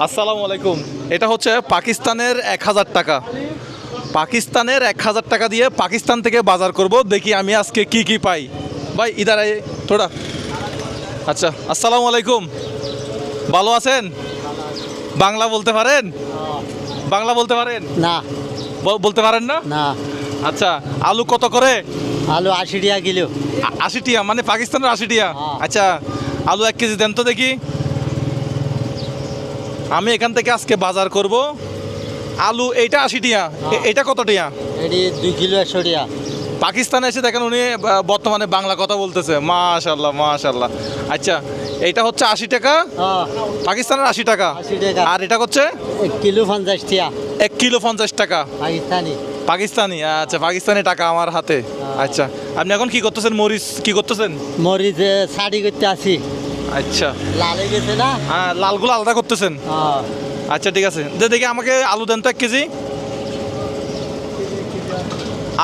আসসালামু আলাইকুম। এটা হচ্ছে পাকিস্তানের 1000 টাকা। পাকিস্তানের 1000 টাকা দিয়ে পাকিস্তান থেকে বাজার করব, দেখি আমি আজকে কি কি পাই। ভাই ইধার আয়ে থোড়া। আচ্ছা, আসসালামু আলাইকুম, ভালো আছেন? বাংলা বলতে পারেন? বাংলা বলতে পারেন না বলতে পারেন না? না আচ্ছা, আলু কত করে? আলু 80 টাকা কিলো। 80 টাকা, মানে পাকিস্তানের 80 টাকা। হ্যাঁ। আচ্ছা, আলু 1 কেজি দেন তো দেখি। আমি এখান থেকে আজকে বাজার করব। আলু এইটা 80 টাকা, এটা কত টাকা? এটি 2 কিলো 100 টাকা। পাকিস্তানে এসে দেখেন উনি বর্তমানে বাংলা কথা বলতেছে, মাশাআল্লাহ মাশাআল্লাহ। আচ্ছা, এইটা হচ্ছে 80 টাকা, পাকিস্তানের 80 টাকা। 80 টাকা। আর এটা হচ্ছে 1 কিলো 50 টাকা 1 কিলো 50 টাকা পাকিস্তানি। পাকিস্তানি। আচ্ছা, পাকিস্তানি টাকা আমার হাতে। আচ্ছা, আপনি এখন কি করতেছেন? মরিচ কি করতেছেন? মরিচ শাড়ি করতে আসি, আচ্ছা, লালে গেছে না। হ্যাঁ, লালগুলো আলাদা করতেছেন। আচ্ছা ঠিক আছে, দেখি আমাকে আলু দেন তো 1 কেজি।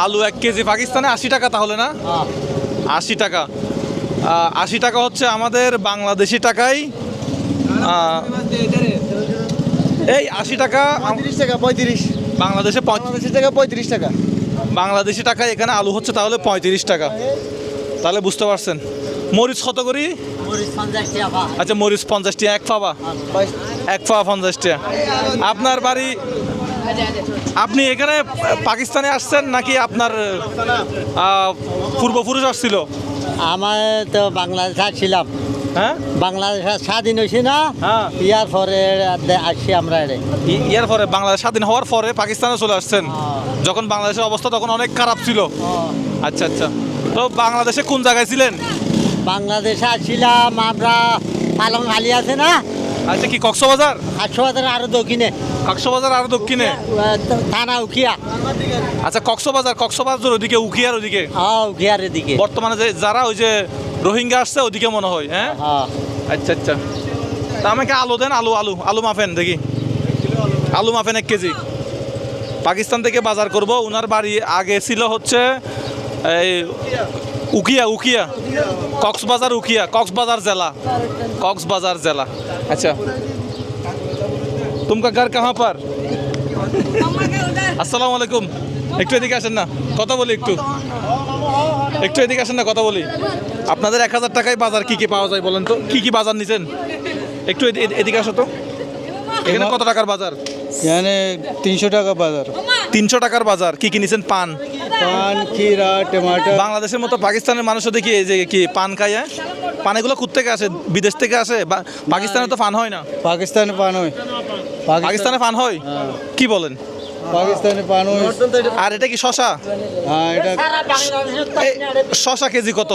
আলু 1 কেজি পাকিস্তানে 80 টাকা তাহলে না? 80 টাকা। 80 টাকা হচ্ছে আমাদের বাংলাদেশি টাকায় এই 80 টাকা 35 টাকা 35 বাংলাদেশে বাংলাদেশি টাকা 35 টাকা। বাংলাদেশি টাকায় এখানে আলু হচ্ছে তাহলে 35 টাকা। তাহলে বুঝতে পারছেন। মরিচ কত করি? মরিচ 50 টাকা। আচ্ছা, মরিচ 50 টাকা, 1 ফাবা, 1 ফাবা 50 টাকা। আপনার বাড়ি, আপনি এখানে পাকিস্তানে আসছেন নাকি আপনার পূর্বপুরুষ আসছিল? আমার তো বাংলাদেশে ছিলাম, হ্যাঁ, বাংলাদেশ স্বাধীন হয়েছে না। হ্যাঁ। ইয়ার পরে আসছি আমরা এর। ইয়ার পরে বাংলাদেশ স্বাধীন হওয়ার পরে পাকিস্তানে চলে আসছেন। যখন বাংলাদেশের অবস্থা তখন অনেক খারাপ ছিল। আচ্ছা আচ্ছা, তো বাংলাদেশে কোন জায়গায় ছিলেন? বাংলাদেশে আসছিলাম আমরা পালং আলি আছে না, আচ্ছা, কি কক্সবাজার? 800 আরো দক্ষিণে, কক্সবাজার আর দক্ষিণে। থানা উখিয়া। আচ্ছা, কক্সবাজার ওদিকে, উখিয়ার ওদিকে। উখিয়ার দিকে। বর্তমানে যে যারা ওই যে রোহিঙ্গা আসছে ওদিকে মনে হয়। হ্যাঁ, আচ্ছা আচ্ছা। তা আমাকে আলু দেন, আলু মাফেন দেখি। আলু মাফেন 1 কেজি। পাকিস্তান থেকে বাজার করব। ওনার বাড়ি আগে ছিল হচ্ছে এই উখিয়া কক্সবাজার জেলা। আচ্ছা, তুমকা ঘর কাহা পার? আসসালামু আলাইকুম, একটু এদিকে আসেন না, কথা বলি। একটু এদিকে আসেন না, কথা বলি। আপনাদের 1000 টাকায় বাজার কি কি পাওয়া যায় বলেন তো? কি কি বাজার নিছেন? একটু এদিকে আসো তো। এখানে কত টাকার বাজার? এখানে 300 টাকা বাজার। 300 টাকার বাজার। কি কি নিছেন? পান, খিরা, টমাটো। বাংলাদেশের মতো পাকিস্তানের মানুষও দেখি এই যে কি পান খায়। হ্যাঁ? পান এগুলো কোত্থেকে আসে? বিদেশ থেকে আসে? পাকিস্তানে তো পান হয় না। পাকিস্তানে পান হয়। পাকিস্তানে পান হয়? কি বলেন? পাকিস্তানে পান হয়। আর এটা কি শশা? হ্যাঁ, এটা শশা কেজি কত?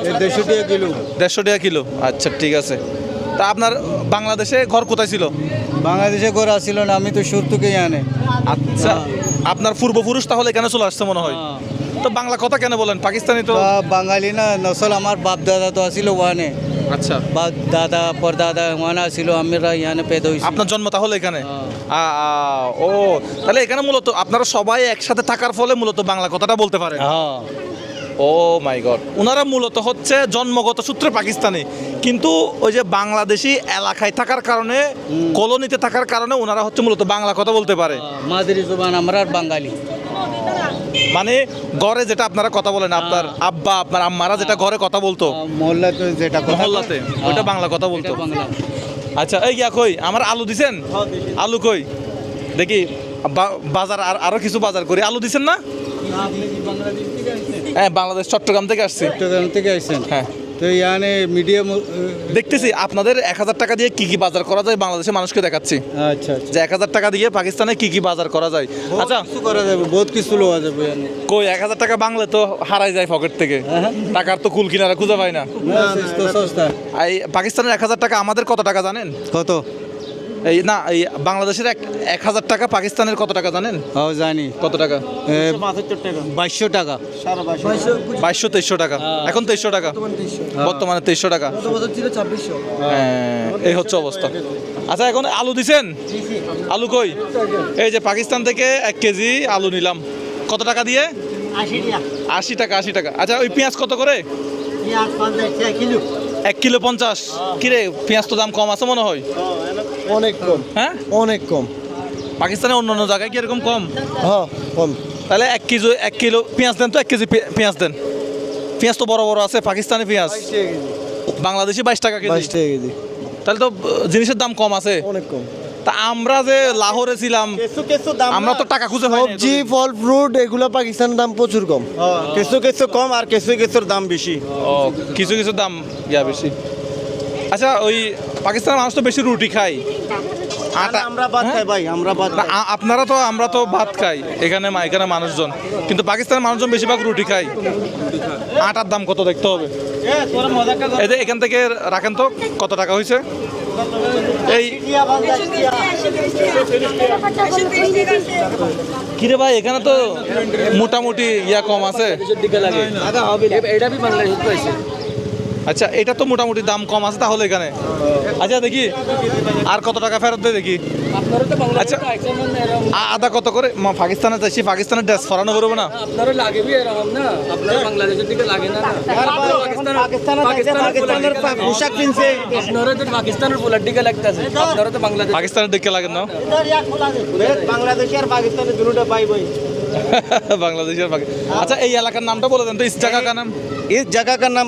150 টাকা কিলো। 150 টাকা কিলো। আচ্ছা ঠিক আছে। তা আপনার বাংলাদেশে ঘর কোথায় ছিল? বাংলাদেশে ঘর আসছিল না, আমি তো শুরু থেকেই আনে। আচ্ছা, আপনার পূর্বপুরুষ তাহলে এখানে চলে আসছে মনে হয়। তো বাংলা কথা কেন বলেন? পাকিস্তানি তো। বাঙালি না, নসল আমার বাপ দাদা তো আসছিল ওখানে। আচ্ছা, বাপ দাদা পরদাদা ওখানে আসছিল, আমরা এখানে পেদা হয়েছি। আপনার জন্ম তাহলে এখানে? ও, তাহলে এখানে মূলত আপনারা সবাই একসাথে থাকার ফলে মূলত বাংলা কথাটা বলতে পারেন। হ্যাঁ। ও মাই গড। ওনারা মূলত হচ্ছে জন্মগত সূত্রে পাকিস্তানি, কিন্তু ওই যে বাংলাদেশি এলাকায় থাকার কারণে, কলোনিতে থাকার কারণে ওনারা হচ্ছে মূলত বাংলা কথা বলতে পারে। মাদারি জবান আমরা আর বাঙালি। মানে ঘরে যেটা আপনারা কথা বলেন, আপনার আব্বা আপনার আম্মারা যেটা ঘরে কথা বলতো মহল্লাতে যেটা কথা মহল্লাতে, ওইটা বাংলা কথা বলতো। এটা বাংলা। আচ্ছা, এই গিয়া কই আমার আলু দিছেন? আলু কই দেখি। বাজার আরো কিছু বাজার করি। আলু দিছেন না? হ্যাঁ, বাংলাদেশ চট্টগ্রাম থেকে আসছি। চট্টগ্রাম থেকে আসছেন? হ্যাঁ। তো এখানে মিডিয়াম। দেখতেছি আপনাদের 1000 টাকা দিয়ে কি কি বাজার করা যায় বাংলাদেশের মানুষকে দেখাচ্ছি। আচ্ছা আচ্ছা। যে 1000 টাকা দিয়ে পাকিস্তানে কি কি বাজার করা যায়। আচ্ছা, কিছু করা যাবে, বহুত কিছু লওয়া যাবে এখানে। কই 1000 টাকা বাংলা তো হারাই যায় পকেট থেকে। টাকার তো কুল কিনারা খুঁজে পায় না। সস্তা। এই পাকিস্তানের 1000 টাকা আমাদের কত টাকা জানেন? কত? এই না, এই বাংলাদেশের 1000 টাকা পাকিস্তানের কত টাকা জানেন? ও জানি। কত টাকা? 2200 টাকা। 2200-2300 টাকা। এখন 2300 টাকা, বর্তমানে 2300 টাকা। হ্যাঁ, এই হচ্ছে অবস্থা। আচ্ছা, এখন আলু দিছেন? আলু কই? এই যে পাকিস্তান থেকে 1 কেজি আলু নিলাম। কত টাকা দিয়ে? 80 টাকা। 80 টাকা। আচ্ছা, ওই পেঁয়াজ কত করে? 50 টাকা কিলো। 1 কিলো 50। কিরে, পেঁয়াজ তো দাম কম আছে মনে হয়। অনেক কম, হ্যাঁ অনেক কম। পাকিস্তানে অন্য অন্য জায়গায় কি এরকম কম? হ্যাঁ কম। তাহলে 1 কিলো পেঁয়াজ দেন তো, 1 কেজি পেঁয়াজ দেন। পেঁয়াজ তো বড় বড় আছে, পাকিস্তানি পেঁয়াজ। বাংলাদেশি 22 টাকা 22 কেজি। টাকা কেজি, তাহলে তো জিনিসের দাম কম আছে। অনেক কম। তা আমরা যে লাহোরে ছিলাম, আমরা তো টাকা খুঁজে পাই না। সবজি ফল ফ্রুট এগুলো পাকিস্তানের দাম প্রচুর কম। কিছু কিছু কম আর কিছু কিছুর দাম বেশি। ও, কিছু কিছু দাম বেশি। আচ্ছা, ওই পাকিস্তানের মানুষ তো বেশি রুটি খায়। আটা আমরা ভাত খাই ভাই, আমরা ভাত না, আমরা তো ভাত খাই এখানে মানুষজন, কিন্তু পাকিস্তানের মানুষজন বেশিরভাগ রুটি খায়। আটার দাম কত দেখতে হবে। এই যে এখান থেকে রাখেন তো, কত টাকা হয়েছে? এই কিরে ভাই, এখানে তো মোটামুটি কম আছে। আচ্ছা, এটা তো মোটামুটি দাম কম আছে তাহলে এখানে। আচ্ছা দেখি আর কত টাকা ফেরত দেয় দেখি। আচ্ছা, আদা কত করে? পাকিস্তানে যাচ্ছি, পাকিস্তানের ড্রেস ফরানো করবো না? আপনারও লাগে বি এরকম না, আপনার বাংলাদেশের দিকে লাগে না। পাকিস্তানের পোশাক কিনছে, আপনারও তো পাকিস্তানের পোলার দিকে লাগতেছে, আপনারও তো বাংলাদেশ। পাকিস্তানের দিকে লাগে না? বাংলাদেশি আর পাকিস্তানের দুটোটা পাই ভাই। বাংলাদেশের আচ্ছা, এই এলাকার নামটা বলে দেন তো, ইস জায়গা কার নাম? এই জায়গাটার নাম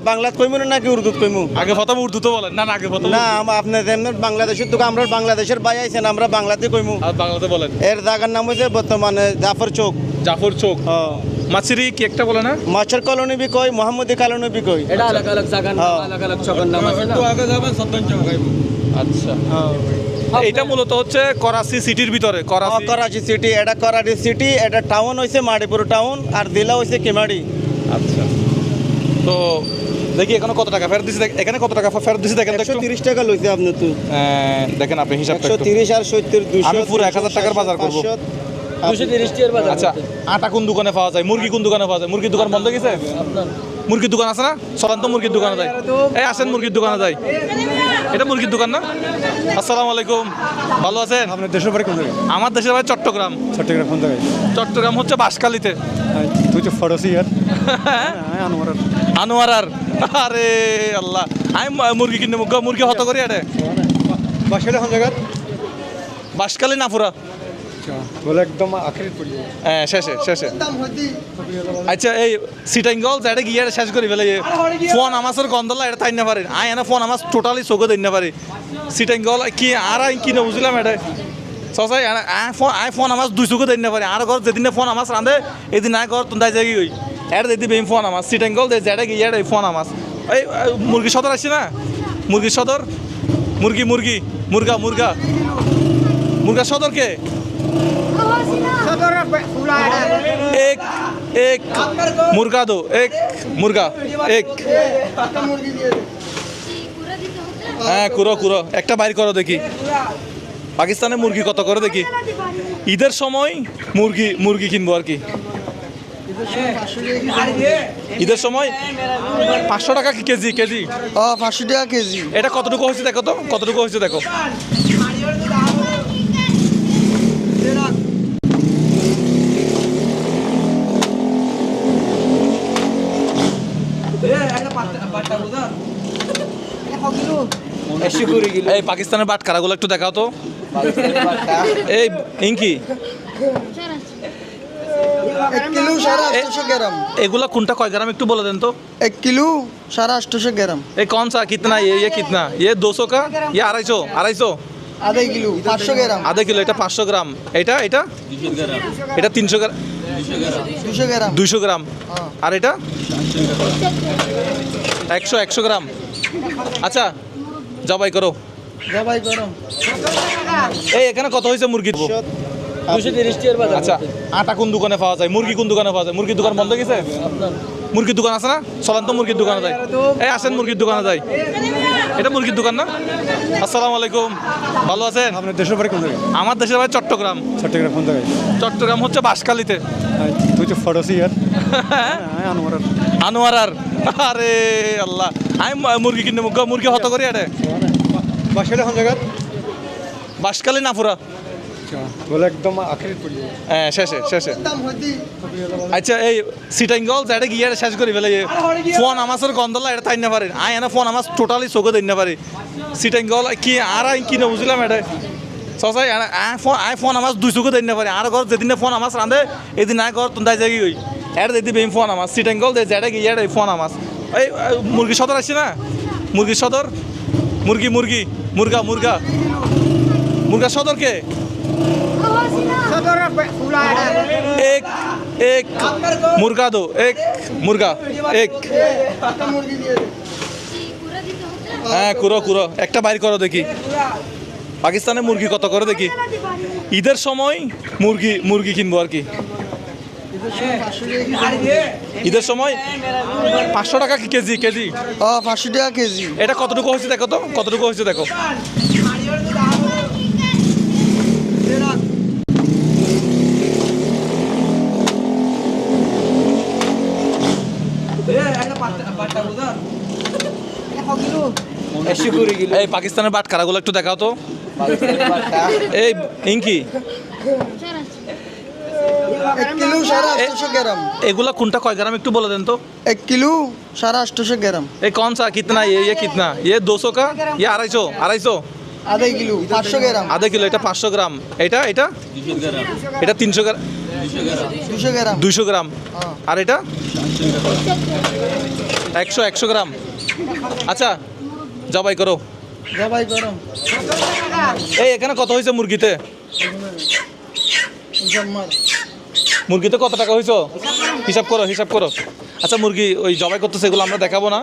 বাংলা কইমু নাকি উর্দু কইমু? আগে প্রথম উর্দু তো বলেন। না আগে প্রথম। না, আপনার বাংলাদেশের তো আমরা বাংলাদেশের ভাই আইছেন, আমরা বাংলাতে কইমু। আর বাংলাতে বলেন। এর জায়গার নাম হচ্ছে বর্তমানে জাফর চৌক। জাফর চৌক। মাছিরি কি একটা বলে না? মাছের কলোনি বি কই, মোহাম্মদী কলোনি বি কই। এটা আলাদা আলাদা জায়গার নাম, আলাদা আলাদা চকের নাম আছে না। আচ্ছা, এটা মূলত হচ্ছে করাচি সিটির ভিতরে। করাচি সিটি, এটা করাচি সিটি, এটা টাউন হইছে মাড়িপুর টাউন, আর জেলা হইছে কেমাড়ি। আচ্ছা, তো দেখি এখানে কত টাকা ফেরত দিছি। এখানে কত টাকা ফেরত দিছি দেখেন তো একটু। 130 টাকা লইছে আপনি তো। দেখেন আপনি হিসাবটা একটু। 130 আর 70 200। আমি পুরো 1000 টাকার বাজার করব। 230 টিয়ার বাজার। আচ্ছা, আটা কোন দোকানে পাওয়া যায়? মুরগি কোন দোকানে পাওয়া যায়? মুরগির দোকান বন্ধ হয়ে গেছে? মুরগির দোকান আছে না? চলেন তো মুরগির দোকানে যাই। এই আসেন, মুরগির দোকানে যাই। এটা মুরগির দোকান না? আসসালামু আলাইকুম, ভালো আছেন? আপনার দেশের বাড়ি কোন জায়গায়? আমার দেশের বাড়ি চট্টগ্রাম। চট্টগ্রাম কোন জায়গায়? চট্টগ্রাম হচ্ছে বাঁশখালীতে। তুই তো ফরাসি আর আনোয়ার। আনোয়ারার। আরে আল্লাহ, আমি মুরগি কিনে মুরগি হত করি। এটা বাসাটা কোন জায়গা? বাঁশখালী নাফুরা। বলে একদম আখেরি পড়ি। হ্যাঁ, শেষে শেষে। আচ্ছা, এই সিটাইঙ্গল যেটা গিয়ে শেষ করি ফেলে। ফোন আমাসের গন্ধলা এটা তাই না পারে। আই এনে ফোন আমাস টোটালি চোখে দিন না পারে। সিটাইঙ্গল কি আর কি না বুঝলাম এটা। সসাই আই ফোন আমাস 2 চোখে দিন না পারে। আর ঘর যেদিন ফোন আমাস রাঁধে এদিন আয় ঘর তুই যাই গই। এটা দিদি বেম ফোন আমাস সিটাইঙ্গল দে যেটা গিয়ে এটা ফোন আমাস। এই মুরগি সদর আসছে না? মুরগির সদর, মুরগি মুরগি মুরগা মুরগা মুরগা সদর কে? एक एक मुर्गा दो, एक मुर्गा एक। হ্যাঁ, কুরো একটা বাইর করো দেখি। পাকিস্তানে মুরগি কত করে দেখি। ঈদের সময় মুরগি কিনবো আর কি। ঈদের সময় 500 টাকা কি কেজি? 500 টাকা কেজি। এটা কতটুকু হয়েছে দেখো তো, কতটুকু হয়েছে দেখো। এই পাকিস্তানের বাটখারাগুলো একটু দেখাও তো। এই ইঙ্কি 1 কিলো 850 গ্রাম। এগুলা কোনটা কয় গ্রাম একটু বলে দেন তো। 1 কিলো 850 গ্রাম। ये कौन सा कितना? ये कितना? ये 200 का या 250? আধা কিলো 500 গ্রাম। आधा किलो এটা 500 গ্রাম। এটা 300 গ্রাম। 200 গ্রাম। 200 গ্রাম। আর এটা 100 গ্রাম। আচ্ছা, জবাই করো। জবাই গরম। এই এখানে কত হয়েছে মুরগির? 230 টিয়ার বাজার। আচ্ছা, আটা কোন দোকানে পাওয়া যায়? মুরগি কোন দোকানে পাওয়া যায়? মুরগির দোকান বন্ধ হয়ে গেছে? মুরগির দোকান আছে না? চলেন তো মুরগির দোকানে যাই। এই আসেন, মুরগির দোকানে যাই। এটা মুরগির দোকান না? আসসালামু আলাইকুম, ভালো আছেন? আপনার দেশের বাড়ি কোন জায়গায়? আমার দেশের বাড়ি চট্টগ্রাম। চট্টগ্রাম কোন জায়গায়? চট্টগ্রাম হচ্ছে বাঁশখালীতে। তুই তো ফরাসি আর আনোয়ার। আনোয়ারার। আরে আল্লাহ, আমি মুরগি কিনে মুরগি হত করি। এটা বাসাটা কোন জায়গা? বাঁশখালী নাফুরা। বলে একদম আখেরি পড়ি হ্যাঁ শেষে শেষে আচ্ছা এই সিটাঙ্গল যেটা গিয়ে এটা শেষ করি ফেলে ফোন আমাসের গন্ধলা এটা তাই না পারে আয় না ফোন আমার টোটালি চোখে দিন না পারে সিটাঙ্গল কি আর কি না বুঝলাম এটা সসাই আয় ফোন আমার দুই চোখে দিন না পারে আর ঘর যেদিন ফোন আমার রাঁধে এদিন আয় ঘর তুমি জায়গায় গই এটা দিদি বেম ফোন আমার সিটাঙ্গল দে যেটা গিয়ে এটা ফোন আমার এই মুরগি সদর আসছে না মুরগি সদর মুরগি মুরগি মুরগা মুরগা মুরগা সদর কে एक एक मुर्गा दो एक मुर्गा एक হ্যাঁ কুরো কুরো একটা বাইর করো দেখি পাকিস্তানে মুরগি কত করে দেখি ঈদের সময় মুরগি মুরগি কিনবো আর কি ঈদের সময় 500 টাকা কি কেজি কেজি 500 টাকা কেজি এটা কতটুকু হয়েছে দেখো তো কতটুকু হয়েছে দেখো এই পাকিস্তানের বাটখারাগুলো একটু দেখাও তো এই ইঙ্কি 1 কিলো 850 গ্রাম এগুলা কোনটা কয় গ্রাম একটু বলে দেন তো 1 किलो 850 ग्राम ये कौन सा कितना ये कितना ये 200 का ये 250 आधा किलो 500 ग्राम आधा किलो এটা 500 গ্রাম এটা এটা 300 গ্রাম 200 ग्राम 200 গ্রাম হ্যাঁ। আর এটা 100 গ্রাম আচ্ছা জবাই করো জবাই করো এই এখানে কত হয়েছে মুরগিতে জম্মার মুরগিতে কত টাকা হয়েছে হিসাব করো আচ্ছা মুরগি ওই জবাই করতেছে এগুলো আমরা দেখাবো না